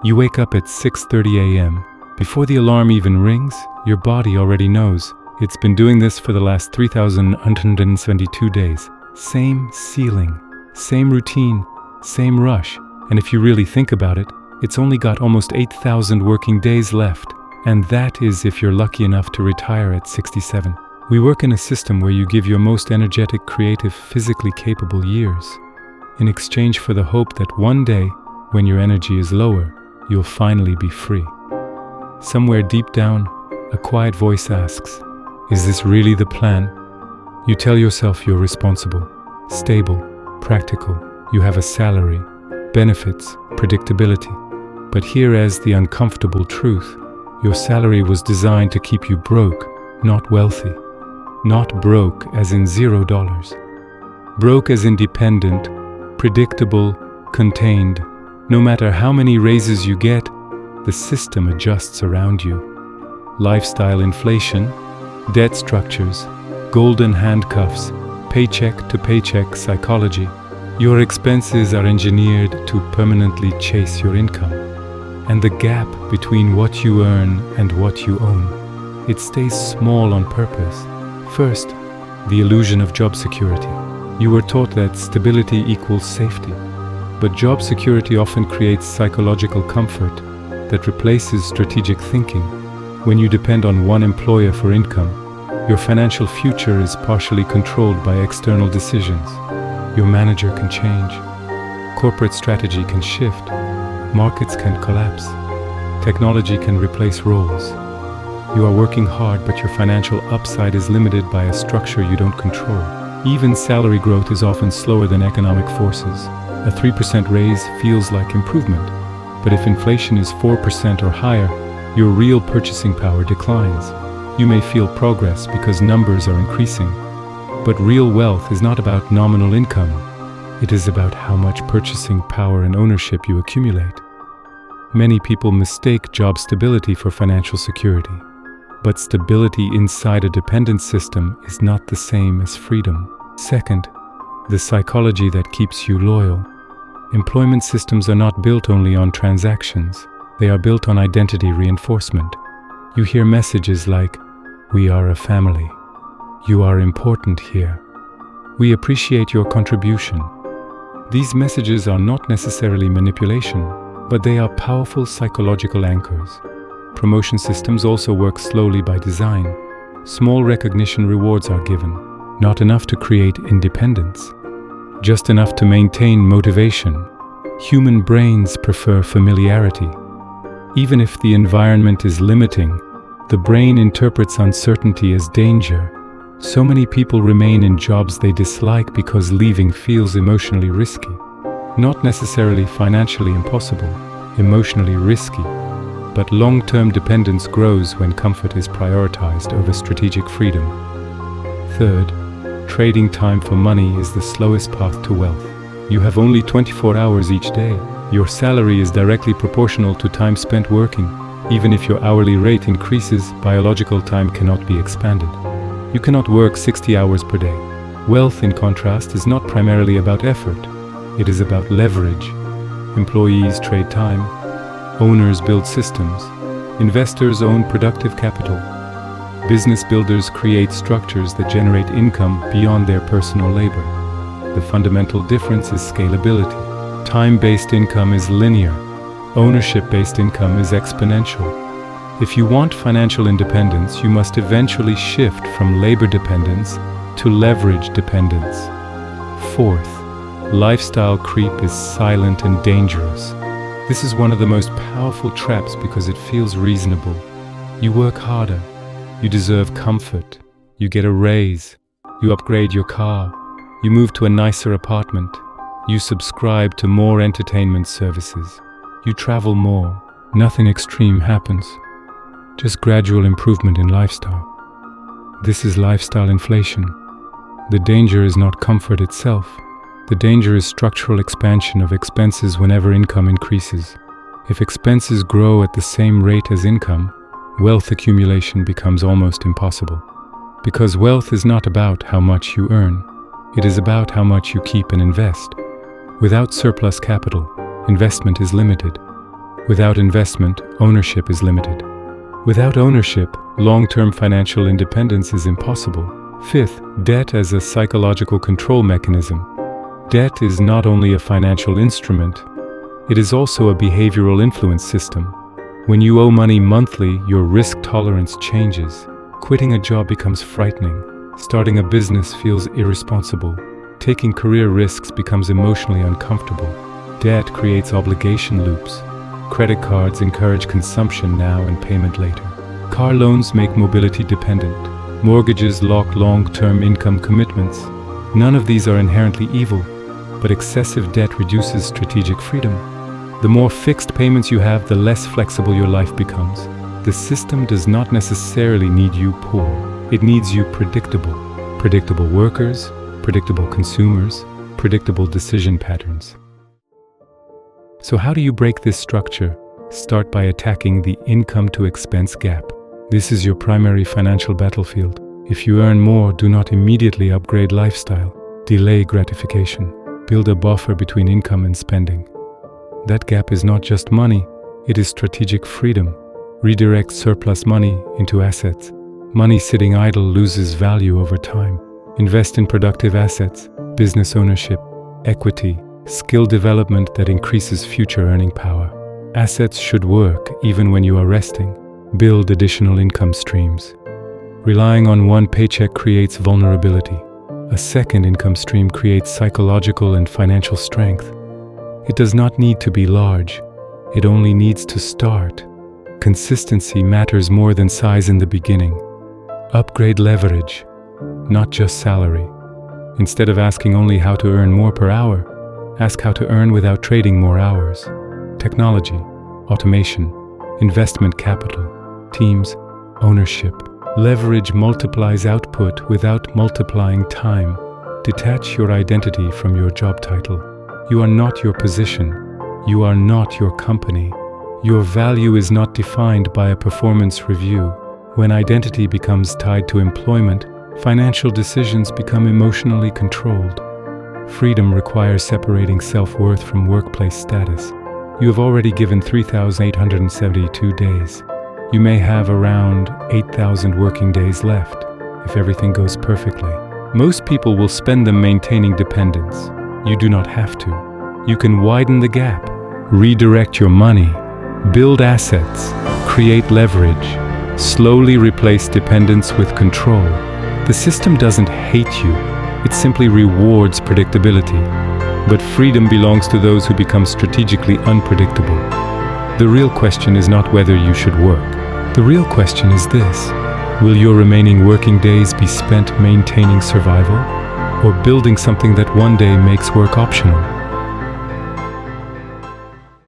You wake up at 6:30 a.m. Before the alarm even rings, your body already knows. It's been doing this for the last 3,172 days. Same ceiling, same routine, same rush. And if you really think about it, it's only got almost 8,000 working days left. And that is if you're lucky enough to retire at 67. We work in a system where you give your most energetic, creative, physically capable years in exchange for the hope that one day, when your energy is lower, you'll finally be free. Somewhere deep down, a quiet voice asks, is this really the plan? You tell yourself you're responsible, stable, practical. You have a salary, benefits, predictability. But here is the uncomfortable truth. Your salary was designed to keep you broke, not wealthy. Not broke as in $0. Broke as in dependent, predictable, contained. No matter how many raises you get, the system adjusts around you. Lifestyle inflation, debt structures, golden handcuffs, paycheck to paycheck psychology. Your expenses are engineered to permanently chase your income. And the gap between what you earn and what you own, it stays small on purpose. First, the illusion of job security. You were taught that stability equals safety. But job security often creates psychological comfort that replaces strategic thinking. When you depend on one employer for income, your financial future is partially controlled by external decisions. Your manager can change. Corporate strategy can shift. Markets can collapse. Technology can replace roles. You are working hard, but your financial upside is limited by a structure you don't control. Even salary growth is often slower than economic forces. A 3% raise feels like improvement, but if inflation is 4% or higher, your real purchasing power declines. You may feel progress because numbers are increasing, but real wealth is not about nominal income. It is about how much purchasing power and ownership you accumulate. Many people mistake job stability for financial security, but stability inside a dependent system is not the same as freedom. Second, the psychology that keeps you loyal. Employment systems are not built only on transactions. They are built on identity reinforcement. You hear messages like, "We are a family. You are important here. We appreciate your contribution." These messages are not necessarily manipulation, but they are powerful psychological anchors. Promotion systems also work slowly by design. Small recognition rewards are given, not enough to create independence, just enough to maintain motivation. Human brains prefer familiarity. Even if the environment is limiting, the brain interprets uncertainty as danger. So many people remain in jobs they dislike because leaving feels emotionally risky. Not necessarily financially impossible, emotionally risky. But long-term dependence grows when comfort is prioritized over strategic freedom. Third, trading time for money is the slowest path to wealth. You have only 24 hours each day. Your salary is directly proportional to time spent working. Even if your hourly rate increases, biological time cannot be expanded. You cannot work 60 hours per day. Wealth, in contrast, is not primarily about effort. It is about leverage. Employees trade time. Owners build systems. Investors own productive capital. Business builders create structures that generate income beyond their personal labor. The fundamental difference is scalability. Time-based income is linear. Ownership-based income is exponential. If you want financial independence, you must eventually shift from labor dependence to leverage dependence. Fourth, lifestyle creep is silent and dangerous. This is one of the most powerful traps because it feels reasonable. You work harder. You deserve comfort. You get a raise. You upgrade your car. You move to a nicer apartment. You subscribe to more entertainment services. You travel more. Nothing extreme happens. Just gradual improvement in lifestyle. This is lifestyle inflation. The danger is not comfort itself. The danger is structural expansion of expenses whenever income increases. If expenses grow at the same rate as income, wealth accumulation becomes almost impossible. Because wealth is not about how much you earn. It is about how much you keep and invest. Without surplus capital, investment is limited. Without investment, ownership is limited. Without ownership, long-term financial independence is impossible. Fifth, debt as a psychological control mechanism. Debt is not only a financial instrument, it is also a behavioral influence system. When you owe money monthly, your risk tolerance changes. Quitting a job becomes frightening. Starting a business feels irresponsible. Taking career risks becomes emotionally uncomfortable. Debt creates obligation loops. Credit cards encourage consumption now and payment later. Car loans make mobility dependent. Mortgages lock long-term income commitments. None of these are inherently evil, but excessive debt reduces strategic freedom. The more fixed payments you have, the less flexible your life becomes. The system does not necessarily need you poor. It needs you predictable. Predictable workers, predictable consumers, predictable decision patterns. So how do you break this structure? Start by attacking the income-to-expense gap. This is your primary financial battlefield. If you earn more, do not immediately upgrade lifestyle. Delay gratification. Build a buffer between income and spending. That gap is not just money, it is strategic freedom. Redirect surplus money into assets. Money sitting idle loses value over time. Invest in productive assets, business ownership, equity, skill development that increases future earning power. Assets should work even when you are resting. Build additional income streams. Relying on one paycheck creates vulnerability. A second income stream creates psychological and financial strength. It does not need to be large. It only needs to start. Consistency matters more than size in the beginning. Upgrade leverage, not just salary. Instead of asking only how to earn more per hour, ask how to earn without trading more hours. Technology, automation, investment capital, teams, ownership. Leverage multiplies output without multiplying time. Detach your identity from your job title. You are not your position. You are not your company. Your value is not defined by a performance review. When identity becomes tied to employment, financial decisions become emotionally controlled. Freedom requires separating self-worth from workplace status. You have already given 3,872 days. You may have around 8,000 working days left, if everything goes perfectly. Most people will spend them maintaining dependence. You do not have to. You can widen the gap, redirect your money, build assets, create leverage, slowly replace dependence with control. The system doesn't hate you, it simply rewards predictability. But freedom belongs to those who become strategically unpredictable. The real question is not whether you should work. The real question is this: will your remaining working days be spent maintaining survival, or building something that one day makes work optional?